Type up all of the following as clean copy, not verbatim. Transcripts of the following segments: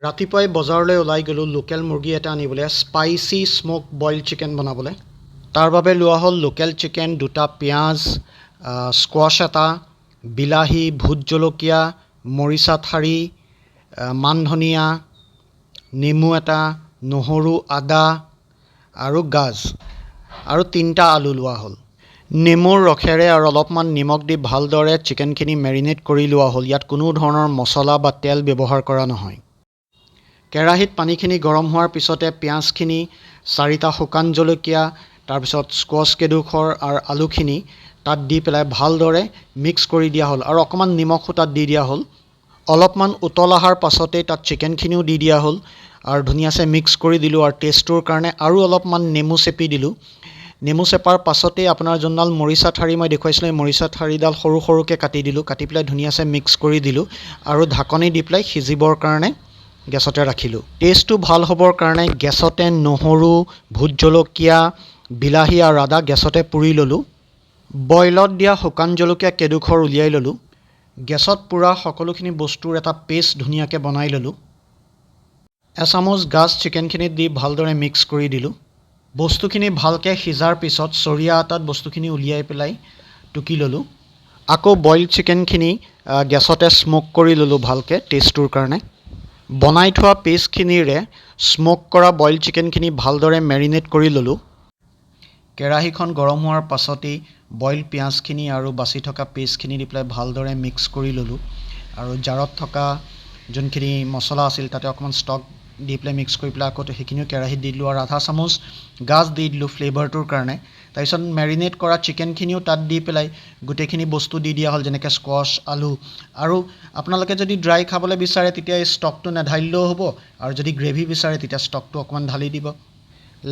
ৰাতিপুৱাই বজাৰলৈ ওলাই গ'লোঁ লোকেল মুৰ্গী এটা আনিবলৈ স্পাইচি স্মোক বইল চিকেন বনাবলৈ। তাৰ বাবে লোৱা হ'ল লোকেল চিকেন, 2টা পিঁয়াজ, স্কোৱাছ এটা, বিলাহী, ভোট জলকীয়া, মৰিচা ঠাৰি, মান ধনিয়া, নেমু এটা, নহৰু, আদা আৰু গাজ আৰু 3টা আলু লোৱা হ'ল। নেমুৰ ৰসেৰে আৰু অলপমান নিমখ দি ভালদৰে চিকেনখিনি মেৰিনেট কৰি লোৱা হ'ল। ইয়াত কোনো ধৰণৰ মছলা বা তেল ব্যৱহাৰ কৰা নহয়। কেৰাহীত পানীখিনি গৰম হোৱাৰ পিছতে পিঁয়াজখিনি, 4টা শুকান জলকীয়া, তাৰপিছত স্কোৱাছ কেইডোখৰ আৰু আলুখিনি তাত দি পেলাই ভালদৰে মিক্স কৰি দিয়া হ'ল আৰু অকণমান নিমখো তাত দি দিয়া হ'ল। অলপমান উতল অহাৰ পাছতেই তাত চিকেনখিনিও দি দিয়া হ'ল আৰু ধুনীয়াছে মিক্স কৰি দিলোঁ আৰু টেষ্টটোৰ কাৰণে আৰু অলপমান নেমু চেপি দিলোঁ। নেমু চেপাৰ পাছতেই আপোনাৰ যোনডাল মৰিচা ঠাৰি মই দেখুৱাইছিলোঁ, মৰিচা ঠাৰিডাল সৰু সৰুকৈ কাটি দিলোঁ, কাটি পেলাই ধুনীয়াছে মিক্স কৰি দিলোঁ আৰু ঢাকনি দি পেলাই সিজিবৰ কাৰণে গেছতে ৰাখিলোঁ। টেষ্টটো ভাল হ'বৰ কাৰণে গেছতে নহৰু, ভোট জলকীয়া, বিলাহী আৰু আদা গেছতে পুৰি ল'লোঁ। বইলত দিয়া শুকান জলকীয়া কেইডোখৰ উলিয়াই ল'লোঁ। গেছত পুৰা সকলোখিনি বস্তুৰ এটা পেষ্ট ধুনীয়াকৈ বনাই ল'লোঁ। এচামুচ গাজ চিকেনখিনিত দি ভালদৰে মিক্স কৰি দিলোঁ। বস্তুখিনি ভালকৈ সিজাৰ পিছত চৰিয়া এটাত বস্তুখিনি উলিয়াই পেলাই টুকি ল'লোঁ। আকৌ বইল চিকেনখিনি গেছতে স্মোক কৰি ল'লোঁ ভালকৈ টেষ্টটোৰ কাৰণে। বনাই থোৱা পেষ্টখিনিৰে স্মোক কৰা বইল চিকেনখিনি ভালদৰে মেৰিনেট কৰি ল'লোঁ। কেৰাহীখন গৰম হোৱাৰ পাছতেই বইল পিঁয়াজখিনি আৰু বাছি থকা পেষ্টখিনি দি পেলাই ভালদৰে মিক্স কৰি ল'লোঁ আৰু জাৰত থকা যোনখিনি মছলা আছিল তাতে অকণমান ষ্টক দি পেলাই মিক্স কৰি পেলাই আকৌ সেইখিনিও কেৰাহীত দি দিলোঁ আৰু আধা চামুচ গাজ দি দিলোঁ ফ্লেভাৰটোৰ কাৰণে। তাৰপিছত মেৰিনেট কৰা চিকেনখিনিও তাত দি পেলাই গোটেইখিনি বস্তু দি দিয়া হ'ল, যেনেকৈ স্কোৱাছ, আলু। আৰু আপোনালোকে যদি ড্ৰাই খাবলৈ বিচাৰে তেতিয়া এই ষ্টকটো নেঢালিলেও হ'ব আৰু যদি গ্ৰেভি বিচাৰে তেতিয়া ষ্টকটো অকণমান ঢালি দিব।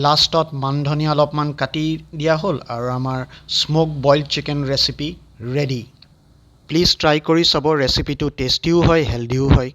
লাষ্টত মান ধনিয়া অলপমান কাটি দিয়া হ'ল আৰু আমাৰ smoke boil chicken recipe ready. Please try কৰি চাব, ৰেচিপিটো টেষ্টিও হয়, হেল্ডিও হয়।